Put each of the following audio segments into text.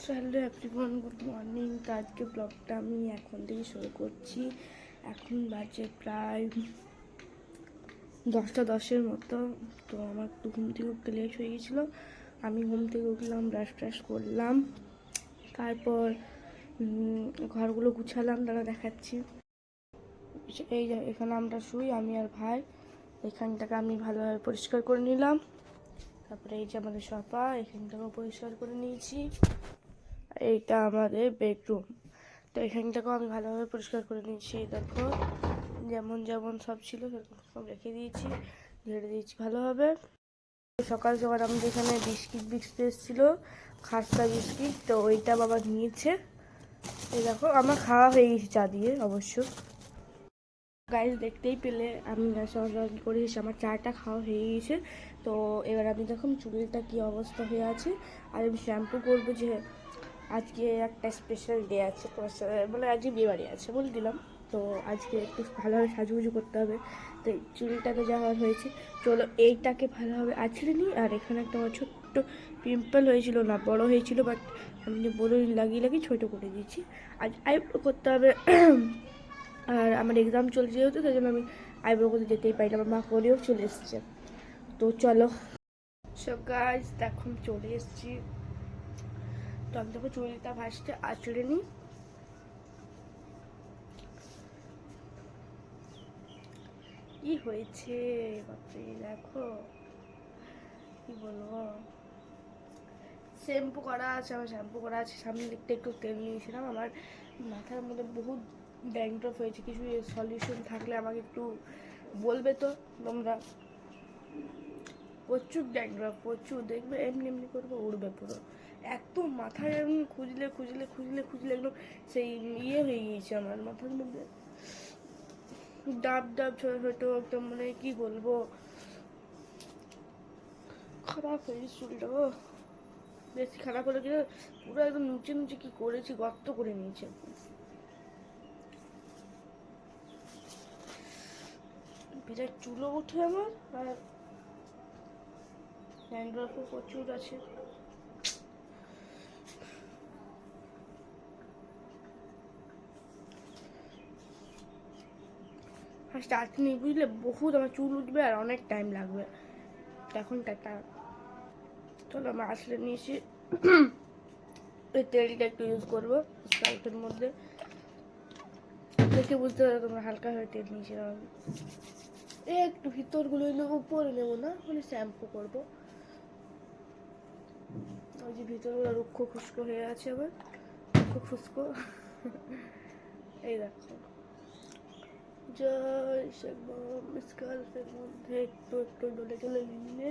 Hello everyone, good morning. তো আজকে ব্লগটা আমি এখন থেকে শুরু করছি। এখন বাজে প্রায় 10টা 10-এর মতো। তো আমার একটু ঘুম থেকে উঠতে লেট হয়ে গেছিলো। আমি ঘুম থেকে উঠলাম, ব্রাশ ট্রাশ করলাম, তারপর ঘরগুলো গুছালাম, তারা দেখাচ্ছি। এই যে এখানে আমরা শুই, আমি আর ভাই। এখানটাকে আমি ভালোভাবে পরিষ্কার করে নিলাম। তারপরে এই যে আমাদের সোফা, এখানটাকেও পরিষ্কার করে নিয়েছি। এইটা আমাদের বেডরুম। তো এখানটাকেও আমি ভালোভাবে পরিষ্কার করে নিয়েছি। দেখো যেমন যেমন সব ছিল সেরকম সব রেখে দিয়েছি, ঝেড়ে দিয়েছি ভালোভাবে। সকাল সকাল আমাদের এখানে বিস্কিট এসেছিলো, খাস্তা বিস্কিট। তো ওইটা বাবা নিয়েছে। এই দেখো আমার খাওয়া হয়ে গেছে চা দিয়ে অবশ্য। গাইজ দেখতেই পেলে আমি কি করে আমার চাটা খাওয়া হয়ে গেছে। তো এবার আমি দেখুন চুলটা কি অবস্থা হয়ে আছে। আর আমি শ্যাম্পু করবো, যে আজকে একটা স্পেশাল ডে আছে, তো বলে আজকে বিয়েবাড়ি আছে বলে দিলাম। তো আজকে একটু ভালোভাবে সাজুগুজু করতে হবে। তো চুলটাতে যা হওয়ার হয়েছে, চলো এইটাকে ভালোভাবে আছড়ে নিই। আর এখানে একটা আমার ছোট্ট পিম্পল হয়েছিল, না বড় হয়েছিল, বাট আমি যে বড় লাগিয়ে ছোটো করে দিয়েছি। আজ আইব্রো করতে হবে। আর আমার এক্সাম চলছে যেহেতু, সেই জন্য আমি আইব্রো করতে যেতেই পারি না, আমার মা করেও চলে এসছে। তো চলো সব গাইজ দেখো চলে এসেছি। তো আমি দেখো চুলটা ভাসতে আঁচড়ে নিই। কি হয়েছে বাপরে, দেখো কি বলবো। শ্যাম্পু করা আছে, আমার শ্যাম্পু করা আছে। সামনের দিকটা একটু তেল নিয়েছিলাম। আমার মাথার মধ্যে বহুত ড্যান্ড্রফ হয়েছে, কিছু সলিউশন থাকলে আমাকে একটু বলবে তো তোমরা। প্রচুর ড্যান্ড্রফ, প্রচুর। দেখবে এমনি এমনি করবে উড়বে পুরো। এত মাথায় আমি খুঁজলে খুঁজলে খুঁজলে খুঁজলে একদম সেই ইয়ে হয়ে গিয়েছে আমার মাথার মধ্যে, ডাব ডাব ছোটো ছোটো একদম, মানে কি বলবো, খারাপ হয়ে গেছে চুলটা। বেশি খারাপ হলে গিয়ে পুরো একদম নুচে নুচে কি করেছি, গর্ত করে নিয়েছে। বিরাট চুলও ওঠে আমার, আর ড্যান্ড্রফও প্রচুর আছে। ফার্স্ট আজকে নেই বুঝলে, বহুত আমার চুল উঠবে আর অনেক টাইম লাগবে। এখন টাটা। চলো আমরা আসলে নিয়েছি। এই তেলটা একটু ইউজ করবো স্কাল্পের মধ্যে। দেখে বুঝতে পারো তোমরা, হালকা হয়ে তেল নিয়েছিলাম। একটু ভিতরগুলো নেবো, উপরে নেবো না, মানে শ্যাম্পু করবো। ওই যে ভিতরগুলো রুক্ষ খুস্কো হয়ে আছে আবার, রুক্ষ খুস্কো। এই দেখো জাস্ট একদম স্কাল্পের মধ্যে একটু একটু ডলে ডলে নিয়ে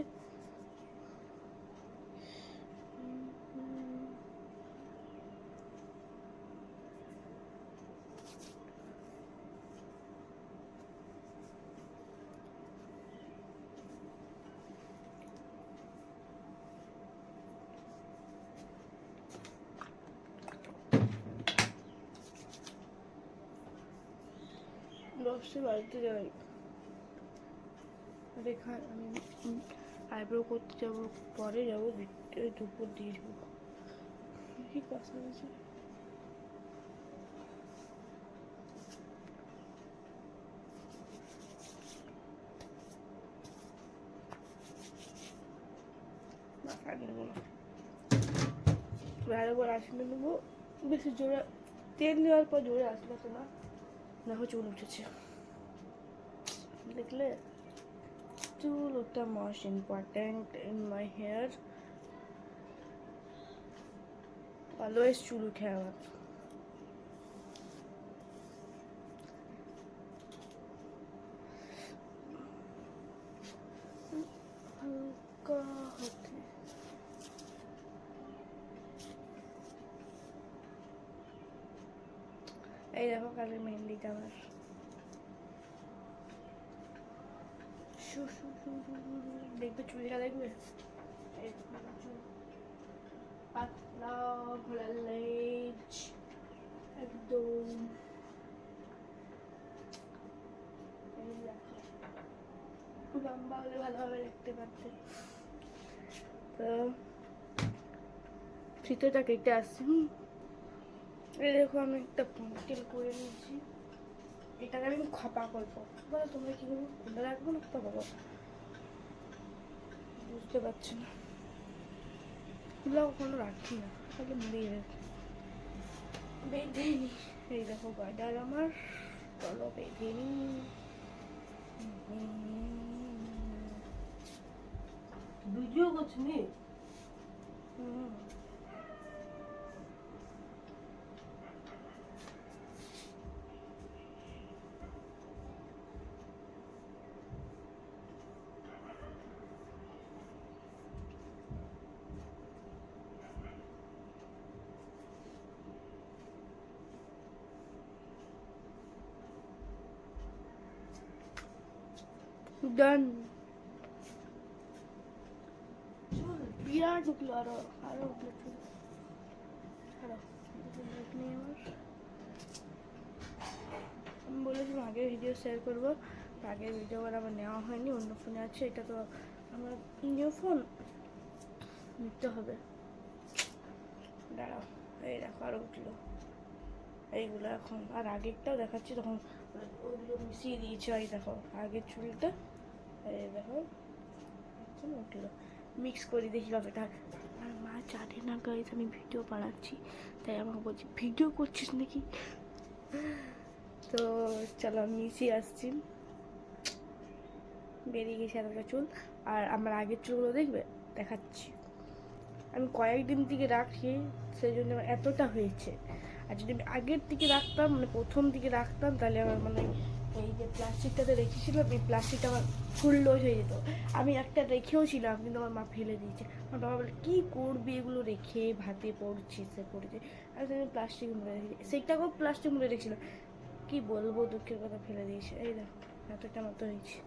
বসে বাড়িতে যাই। আর এখানে আমি আইব্রো করতে যাবো, পরে যাবো, দুপুর দিয়ে যাবো। কি কথা আছে, নেবো না, আরেকবার আসলে নেবো। বেশি জোরে তেল নেওয়ার পর জোরে আসলে তো না, দেখো চুল উঠেছে দেখলে। চুল ওঠা most important in my hair. Always চুল উঠে আমার। হালকা হতে এই দেখো কালের মেহেন্দিটা আমার। দেখবে চুলটা, দেখবে পাতলা ঘোড়ার লেজ একদম। লম্বা হলে ভালোভাবে দেখতে পাচ্ছে। তো ফিতেটা কেটে আসছি। এই দেখো আমি একটা পনিটেল করে নিয়েছি, এটাকে আমি খপা করবো। বলো তোমরা কি করবো, খুলে রাখবো না খপা করবো, বুঝতে পারছি না। খুলে কখনো রাখি না, তাহলে মুড়িয়ে বেঁধে নি। এই দেখো গাডার আমার, চলো বেঁধে নি। ভিডিও করছিনি? ডান। বিরাট উঠলো, আরো আরো উঠলো চুল। আরো নেই আমার। আমি বলেছিলাম আগের ভিডিও শেয়ার করবো, আগের ভিডিও আমার নেওয়া হয়নি, অন্য ফোনে আছে। এটা তো আমার নিউ ফোন, নিতে হবে। দাঁড়াও, এই দেখো আরো উঠলো এইগুলো এখন। আর আগেরটাও দেখাচ্ছি, তখন ওগুলো মিশিয়ে দিয়েছে। এই দেখো আগের চুলটা, এই দেখো উঠলো, মিক্স করে দেখি কতটা। আর মা জানে না গাইস আমি ভিডিও বানাচ্ছি, তাই আমাকে বলছি ভিডিও করছিস নাকি। তো চলো আমি মিশিয়ে আসছি। বেরিয়ে গেছে এতটা চুল। আর আমার আগের চুলগুলো দেখবে, দেখাচ্ছি। আমি কয়েকদিন থেকে রাখি, সেই জন্য আমার এতটা হয়েছে। আর যদি আমি আগের দিকে রাখতাম, মানে প্রথম দিকে রাখতাম, তাহলে আমার মানে এই যে প্লাস্টিকটাতে রেখেছিলাম, এই প্লাস্টিকটা আমার ফুল লস হয়ে যেত। আমি একটা রেখেও ছিলাম, কিন্তু আমার মা ফেলে দিয়েছে। আমার বাবা বলে কী করবি এগুলো রেখে, ভাতে পড়ছিস, সে পড়েছে। আর আমি প্লাস্টিক মুড়ে রেখেছি, সেইটাকেও প্লাস্টিক মুড়ে রেখেছিলাম। কি বলবো, দুঃখের কথা, ফেলে দিয়েছে। এই দেখো এতটা মতো হয়েছে,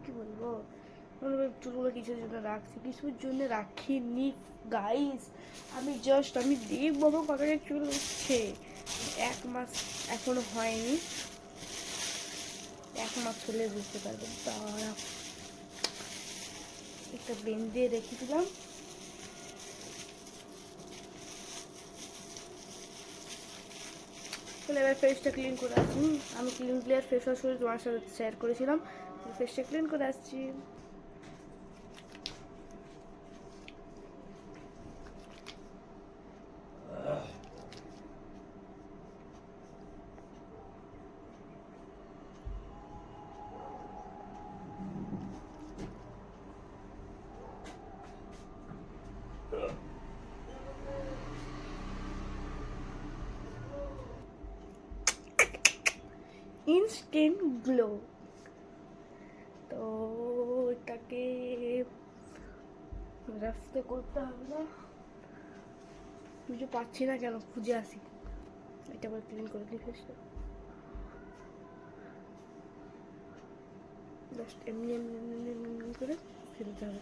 কি বলবো। চুলগুলো কিছুর জন্য রাখছি, কিছুর জন্য রাখিনি গাইস। আমি দেখবো আমার কতটা চুল উঠছে। 1 মাস এখনো হয়নি, 1 মাস হলে বুঝতে পারবেন। তারা একটা বেঁধে রেখেছিলাম। তাহলে এবার ফেসটা ক্লিন করে আসছি। আমি ক্লিন ক্লিয়ার ফেস ওয়াশ করে তোমার সাথে শেয়ার করেছিলাম, ফেসটা ক্লিন করে আসছি। ইনস্ট্যান্ট গ্লো, তো এটাকে রাস্তে করতে হবে না। কিছু পাচ্ছি না কেন, খুঁজে আসি। এটা আবার ক্লিন করে দিই ফেসটা। জাস্ট এমনি এমনি এমনি এমনি করে ফেলতে হবে।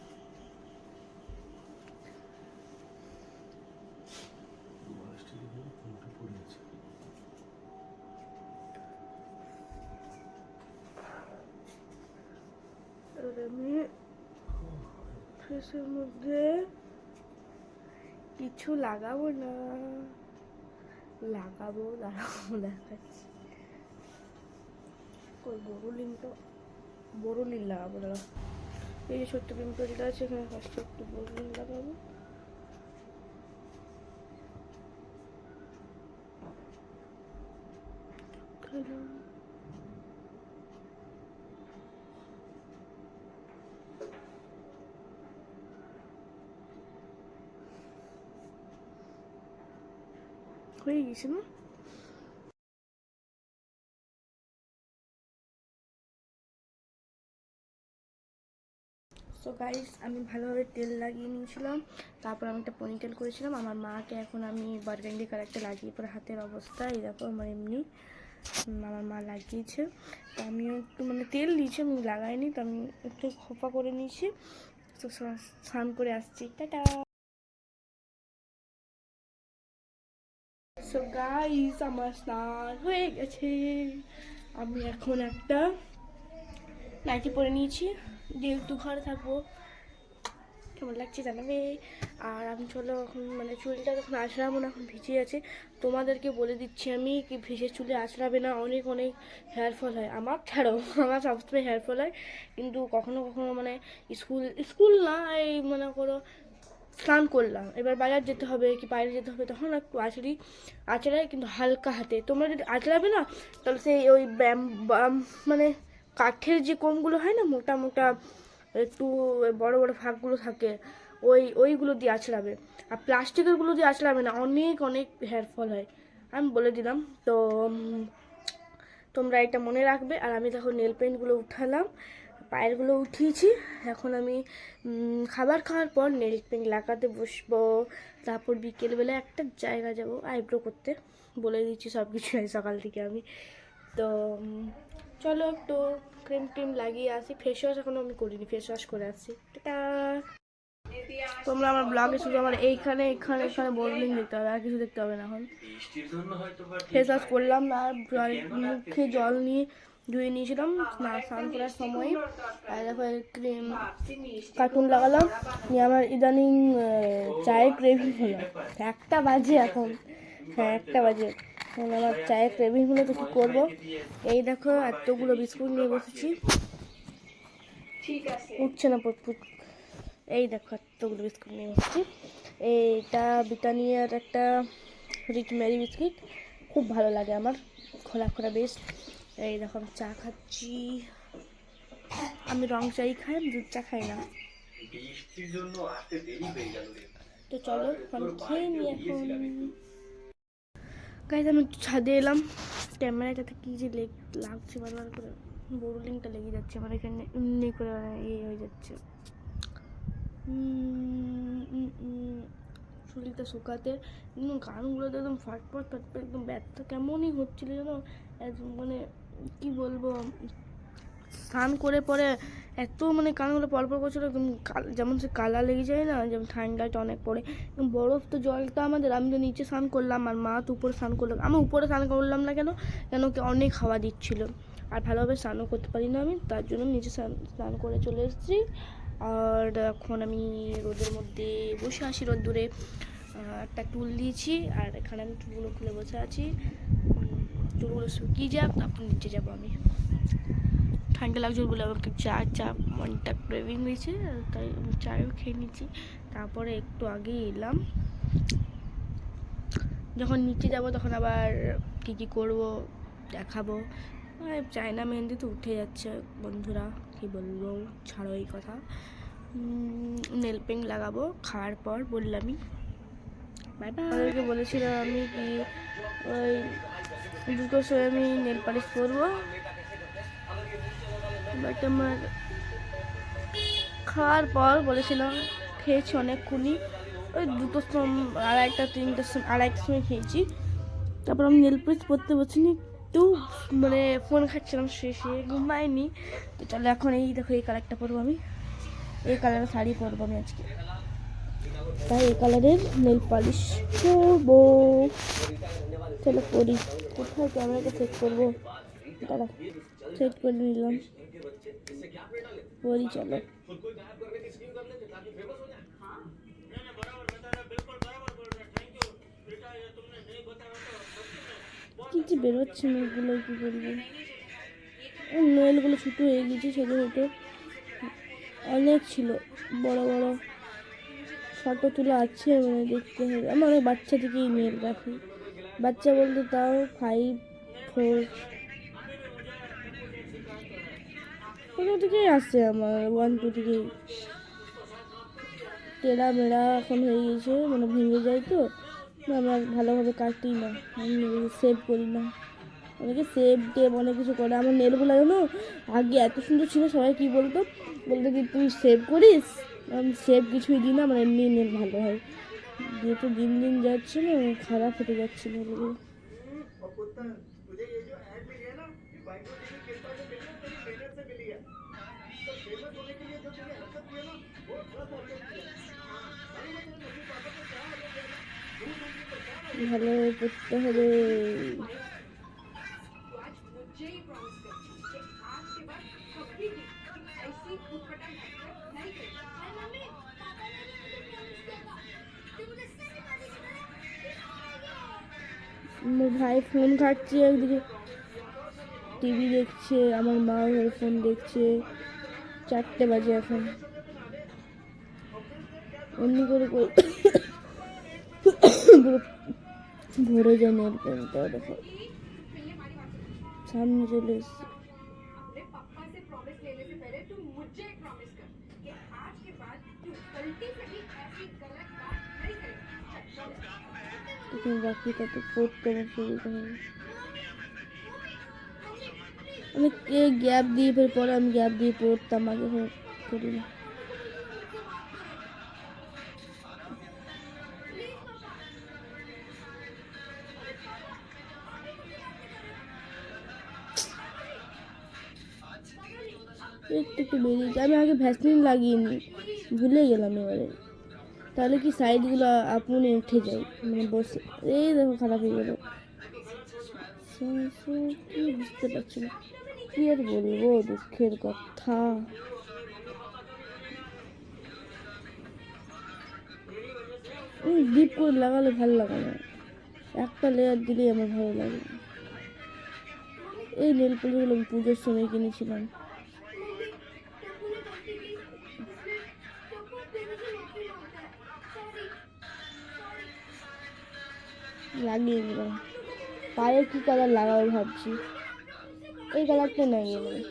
আমি ফেসের মধ্যে কিছু লাগাবো না, লাগাবো দাঁড়াবো, দেখাচ্ছি। কই বড়লিন লাগাবো, দাঁড়া। এই যে ছোট্ট পিম্পলটা আছে, এখানে ফার্স্টে একটু বড়লিন লাগাবো। হয়ে গেছে না? সো গাইস আমি ভালোভাবে তেল লাগিয়ে নিয়েছিলাম, তারপর আমি একটা পনিটেল করেছিলাম। আমার মাকে এখন আমি বার্গান্ডি কালারটা লাগিয়ে, পরে হাতের অবস্থা এই দেখো আমার এমনি। আমার মা লাগিয়েছে, তো আমিও একটু মানে তেল দিয়েছি, আমি লাগাইনি, তো আমি একটু খোপা করে নিয়েছি। তো স্নান করে আসছি, টাটা। সো গাইস আমার স্নান হয়ে গেছে। আমি এখন একটা নাইটি পরে নিয়েছি, যেহেতু ঘরে থাকবো, কেমন লাগছে জানাবে। আর আমি চলো এখন মানে চুলটা যখন আঁচড়াবো না, এখন ভিজে আছে, তোমাদেরকে বলে দিচ্ছি আমি কি ভিজে চুলে আঁচড়াবে না, অনেক অনেক হেয়ার ফল হয়। আমার ছাড়ো, আমার সবসময় হেয়ার ফল হয়, কিন্তু কখনো কখনো মানে স্কুল স্কুল না, এই মনে করো স্নান করলাম, এবার বাজার যেতে হবে কি বাইরে যেতে হবে, তখন একটু আঁচড়াই, কিন্তু হালকা হাতে। তোমরা যদি আঁচড়াবে না, তাহলে সেই ওই মানে কাঠের যে কোমগুলো হয় না, মোটা মোটা একটু বড় বড় ফাঁকগুলো থাকে, ওইগুলো দিয়ে আঁচড়াবে। আর প্লাস্টিকেরগুলো দিয়ে আঁচড়াবে না, অনেক অনেক হেয়ার ফল হয়, আমি বলে দিলাম। তো তোমরা এটা মনে রাখবে। আর আমি দেখো নেল পেন্টগুলো উঠালাম, পায়েরগুলো উঠিয়েছি। এখন আমি খাবার খাওয়ার পর নেল পেন্ট লাগাতে বসবো। তারপর বিকেলবেলা একটা জায়গা যাব আইব্রো করতে, বলে দিচ্ছি সব কিছু সকাল থেকে আমি। তো চলো একটু ক্রিম টিম লাগিয়ে আসি। ফেস ওয়াশ এখনও আমি করিনি, ফেস ওয়াশ করে আসছি। টাটা। তোমরা আমার ব্লগে শুধু আমার এখানে বোর্ডিং দেখতে হবে, আর কিছু দেখতে হবে না। এখন ফেস ওয়াশ করলাম, আর মুখে জল নিয়ে ধুয়ে নিয়েছিলাম স্নান করার সময়। আর দেখো ক্রিম কার্টুন লাগালাম নিয়ে আমার ইদানিং চায়ের ক্রেভিং হলো। 1টা বাজে এখন, হ্যাঁ 1টা বাজে, এখন আমার চায়ের ক্রেভিং হলো। তো কী করবো, এই দেখো এতগুলো বিস্কুট নিয়ে বসেছি, উঠছে না পুট। এই দেখো এতগুলো বিস্কুট নিয়ে বসেছি। এইটা ব্রিটানিয়ার একটা রিচ মেরি বিস্কিট, খুব ভালো লাগে আমার, খোলা খোলা বেশ। এই দেখো আমি চা খাচ্ছি, আমি রং চাই খাই, আমি দুধ চা খাই না। তো চলো আমি খেয়ে নিই এখন। গাইজ আমি একটু ছাদে এলাম, ক্যামেরাটাতে কী যে লাগছে বারবার করে, বোর্ডিংটা লেগে যাচ্ছে আমার এখানে, এমনি করে হয়ে যাচ্ছে। শরীরটা শুকাতে গানগুলোতে একদম ফাটফাট একদম ব্যথা কেমনই হচ্ছিল যেন, মানে কি বলবো, স্নান করে পরে এত মানে কানগুলো পরপর করছিল, একদম যেমন সে কালা লেগে যায় না, যেমন ঠান্ডাটা অনেক পড়ে। বরফ তো জলটা আমাদের, আমি তো নিচে স্নান করলাম আর মা তো উপরে স্নান করলাম। আমি উপরে স্নান করলাম না কেন, কি অনেক হাওয়া দিচ্ছিল, আর ভালোভাবে স্নানও করতে পারি না আমি, তার জন্য নিচে স্নান করে চলে এসেছি। আর এখন আমি রোদের মধ্যে বসে আছি, রোদ্দুরে একটা টুল দিয়েছি, আর এখানে আমি চুলগুলো খুলে বসে আছি। চুলগুলো শুকিয়ে যাক, তারপর নিচে যাবো আমি। ঠান্ডা লাগছে বলে আমাকে চা মনটা ক্রেভিং হয়েছে, তাই আমি চাও খেয়ে নিচ্ছি। তারপরে একটু আগেই এলাম, যখন নিচে যাব তখন আবার কী করবো দেখাবো। চায়না মেহেন্দি তো উঠে যাচ্ছে বন্ধুরা, কি বলবো, ছাড়ো এই কথা। নেল পেন্ট লাগাবো খাওয়ার পর, বললামই। Bye bye. আমাদেরকে বলেছিলাম আমি কি ওই 2টোর সময় আমি নেল পালিশ করবো, বাট আমার খাওয়ার পর বলেছিলাম, খেয়েছি অনেকক্ষণই, ওই 2টোর সময়, 2:30-3টার সময়, 2:30টার সময় খেয়েছি। তারপর আমি নেল পালিশ পরতে বসিনি, একটু মানে ফোন খাচ্ছিলাম, শেষে ঘুমাইনি। তো চলো এখন এই দেখো এই কালারটা পরবো আমি, এই কালারের শাড়ি পরবো আমি আজকে, তাই এই কালারের নেল পালিশ করবো। চলো পরি, কোথায় ক্যামেরাটা সেট করবো, দাঁড়া সেট করে নিলাম, পরি চলো। কি যে বেরোচ্ছে মুখগুলো, কি বলবো, নয়েলগুলো ছোটো হয়ে গেছে, ছোটো ছোটো অনেক ছিল, বড় বড় ফটো তুলে আছে, মানে দেখতে হবে। আমার অনেক বাচ্চা থেকেই নেল রাখি, বাচ্চা বলতে তাও 5-4 কোথাও থেকেই আসছে আমার, 1-2 থেকেই। টেরা মেরা এখন হয়ে গেছে, মানে ভেঙে যায়, তো আমরা ভালোভাবে কাটি না, আমি সেভ করি না। অনেকে সেভ টেপ অনেক কিছু করে, আমার নেলগুলো জানো আগে এত সুন্দর ছিল, সবাই কী বলতো কি তুই সেভ করিস, আমি সেভ কিছুই দিই না, আমার এমনি নেল ভালো হয়। যেহেতু দিন দিন যাচ্ছে না, খারাপ হতে যাচ্ছে নেলগুলো। ভালোভাবে পড়তে হবে। আমার ভাই ফোন ঘাটছে, একদিকে টিভি দেখছে, আমার মা ঘরে ফোন দেখছে। 4টে বাজে এখন, অমনি করে পুরো ভরে যায় নেল পেনটা। দেখো সামনে চলে এসছে। এখন রাখি, তাতে পড়তে আমার সুবিধা হবে। আমি গ্যাপ দিয়ে ফের পরে আমি গ্যাপ দিয়ে পড়তাম, আগে করি না। একটু একটু বেরিয়েছে, আমি আগে ভ্যাসলিন লাগিয়ে ভুলে গেলাম এবারে। তাহলে কি সাইডগুলো আপনি উঠে যায়, মানে বসে। এই দেখো খারাপ হয়ে গেল, কি বুঝতে পারছি না, কি আর বলবো, দুঃখের কথা। ডিপ করে লাগালে ভালো লাগে না, একটা লেয়ার দিলেই আমার ভালো লাগে। এই নেল পলিশগুলো আমি পুজোর সময় কিনেছিলাম। লাগিয়ে দিলাম। পায়ে কি কালার লাগাবো ভাবছি, এই কালারটা লাগিয়ে দেবো।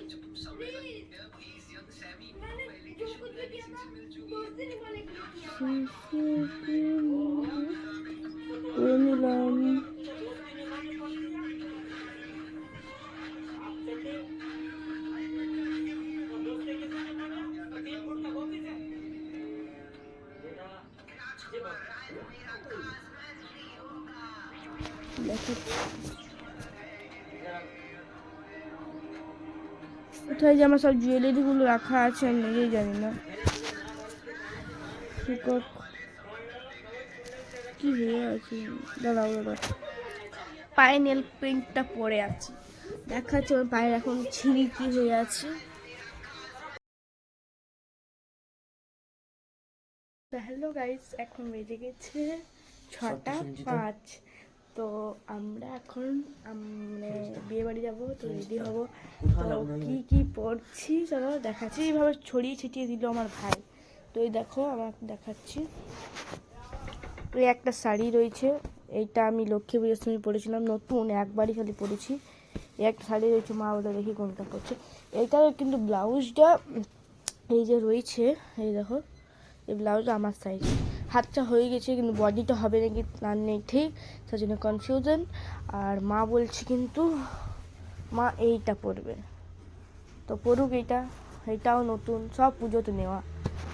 করে নিলাম। কোথায় যে আমার সব জুয়েলারিগুলো রাখা আছে আমি নিজেই জানি না। কি হয়ে আছে, দাঁড়াও দাঁড়াও, পায়ে নেল পেন্টটা পরে আছে, দেখাচ্ছে আমার পায়ের এখন ছিঁড়ি হয়ে আছে। হ্যালো গাইস, এখন বেজে গেছে 6টা 5। তো আমরা এখন মানে বিয়ে বাড়ি যাবো, তো রেডি হবো। তো কি কি পরছি চলো দেখাচ্ছি। এইভাবে ছড়িয়ে ছিটিয়ে দিল আমার ভাই। তো এই দেখো আমার দেখাচ্ছি, এই একটা শাড়ি রয়েছে, এইটা আমি লক্ষ্মী পুজোর সময় পরেছিলাম, নতুন একবারই খালি পরেছি। এই একটা শাড়ি রয়েছে, মা বলে দেখি কোনটা পরছে। এইটার কিন্তু ব্লাউজটা এই যে রয়েছে, এই দেখো এই ব্লাউজটা আমার সাইজ। হাতটা হয়ে গেছে কিন্তু বডিটা হবে নাকি প্ল্যান নেই ঠিক, তার জন্য কনফিউশন। আর মা বলছে কিন্তু মা এইটা পরবে, তো পরুক। এইটাও নতুন, সব পুজোতে নেওয়া।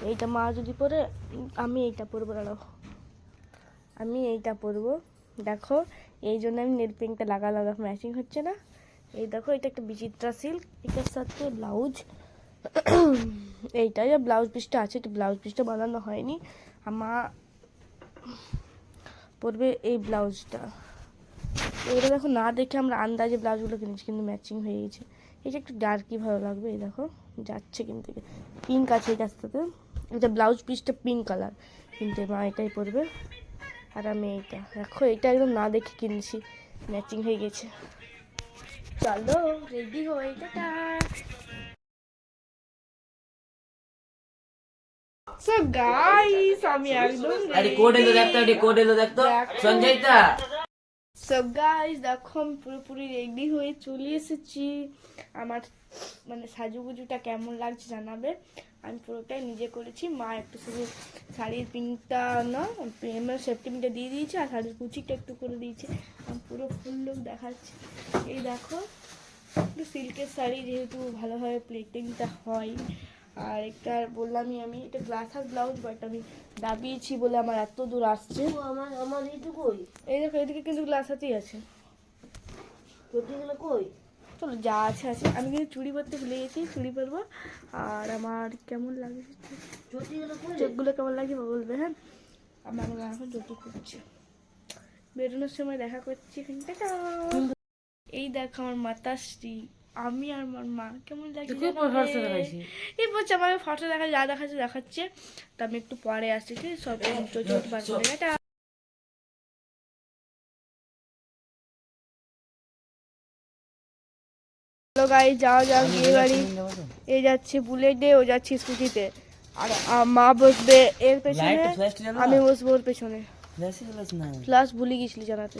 এইটা মা যদি পরে আমি এইটা পরবো, দাঁড়াও আমি এইটা পরবো। দেখো এই জন্য আমি নেল পেন্টটা লাগালাম, দেখো ম্যাচিং হচ্ছে না। এই দেখো এটা একটা বিচিত্রা সিল্ক, এটার সাথে ব্লাউজ। এইটাই ব্লাউজ পিসটা আছে, তো ব্লাউজ পিসটা বানানো হয়নি। আমার পরবে এই ব্লাউজটা। এগুলো দেখো না দেখে আমরা আন্দাজে ব্লাউজগুলো কিনেছি, কিন্তু ম্যাচিং হয়ে গেছে। এটা একটু ডার্কই ভালো লাগবে, এই দেখো যাচ্ছে কিন্তু পিঙ্ক আছে এটার সাথে। এটা ব্লাউজ পিসটা পিঙ্ক কালার, কিন্তু মা এটাই পরবে আর আমি এইটা। দেখো এটা একদম না দেখে কিনেছি, ম্যাচিং হয়ে গেছে। চলো রেডি হয়ে, টাটা। সো গাইস আমি একদম আরে কোড এলো দেখতো সঞ্জয়টা। সো গাইস দেখো আমি পুরোপুরি রেডি হয়ে চলে এসেছি। আমার মানে সাজুগুজুটা কেমন লাগছে জানাবে। আমি পুরোটাই নিজে করেছি, মা একটু শুধু শাড়ির পিনটা না মানে সেফটি পিনটা দিয়ে দিয়েছে, আর শাড়ির কুচিটা একটু করে দিয়েছে। আমি পুরো ফুল লুক দেখাচ্ছি। এই দেখো একটু সিল্কের শাড়ি, যেহেতু ভালোভাবে প্লেটিংটা হয়। আর একটা বললামই আমি, এটা গ্লাস হাত ব্লাউজ, বাট আমি দাবিয়েছি বলে আমার এত দূর আসছে। আমার এইটুকুই, এই দেখো এদিকে কিন্তু গ্লাস হাতেই আছে। চটিগুলো কই? চলো যা আছে আছে। আমি কিন্তু চুড়ি পরতে ভুলে গেছি, চুড়ি পরবো। আর আমার কেমন লাগে চটিগুলো কই? চোখগুলো কেমন লাগে বলবে, হ্যাঁ। আমার এখন চটি খুঁজছে, বেরোনোর সময় দেখা করছি এখানটা। এই দেখো আমার মাতাশ্রী, আমি আর আমার মা কেমন লাগে এই বলছে আমার ফটো দেখা যা দেখাচ্ছে। তো আমি একটু পরে আসছি, সব চটি বার করে। গাই যাওয়া যাক বিয়ে বাড়ি। এই যাচ্ছে বুলেটে, ও যাচ্ছে স্কুটিতে, আর মা বসবে এর পেছনে, আমি বসবো ওর পেছনে। প্লাস ভুলে গেছিলি জানাতে।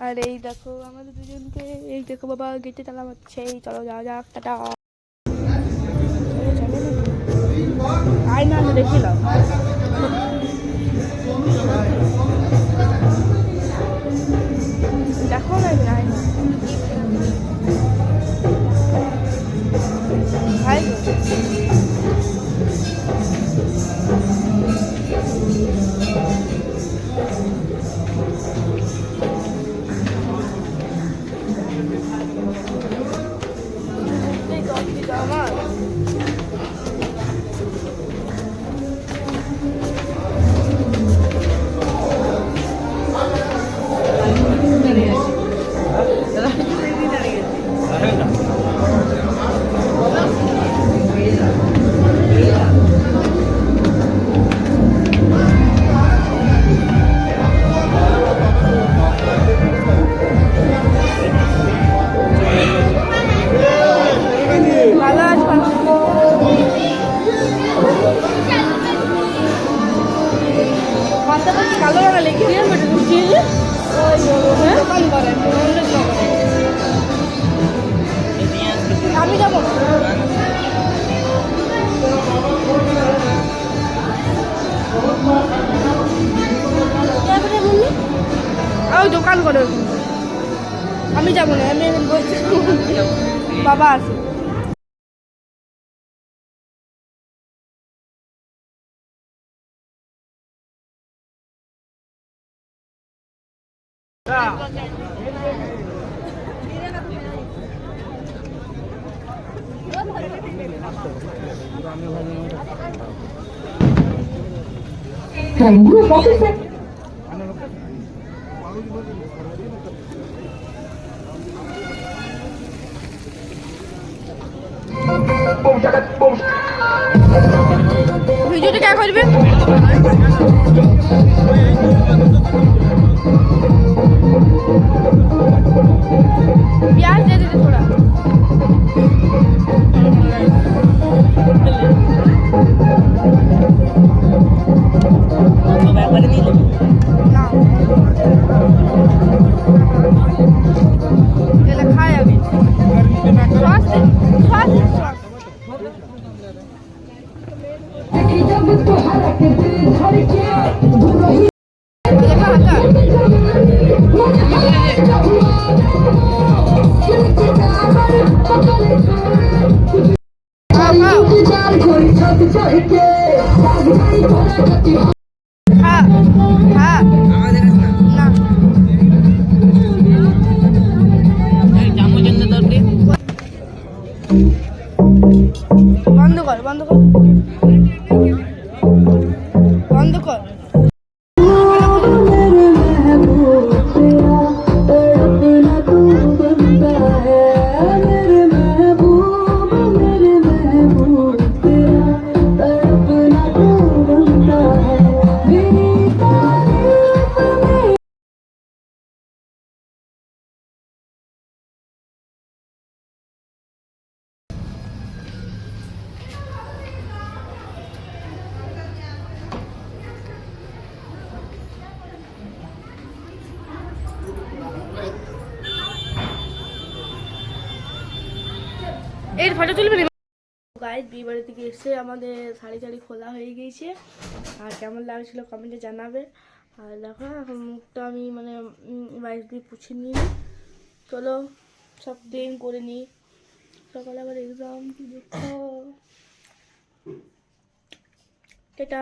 আর এই দেখো আমাদের দুজনকে, এই দেখো বাবা গেটে তালা মারছে। এই চলো যাওয়া যাক, টাটা। আয় না দেখিলাম, দেখো না আয় না ভাই গো। আমার ভালো আছে, কালো জানা লিখে দিয়ে দোকান করে আমি যাবো ওই দোকান করে, আমি যাবো না, আমি বলছি বাবা আছে। ভিডিওটা কে করবে? प्याज दे दे थोड़ा। ना ये खाए अभी स्वाद बंद कर बंद कर बंद कर। এর ফটো তুলবে না গাইস। বিয়ে বাড়ি থেকে এসে আমাদের শাড়ি টাড়ি খোলা হয়ে গিয়েছে, আর কেমন লাগছিল কমেন্টে জানাবে। আর দেখো এখন মুখটা আমি মানে বাইশ দিয়ে পুছে নিই, চলো সব দিন করে নিই। সকালে আবার এক্সাম কি দেখো এটা।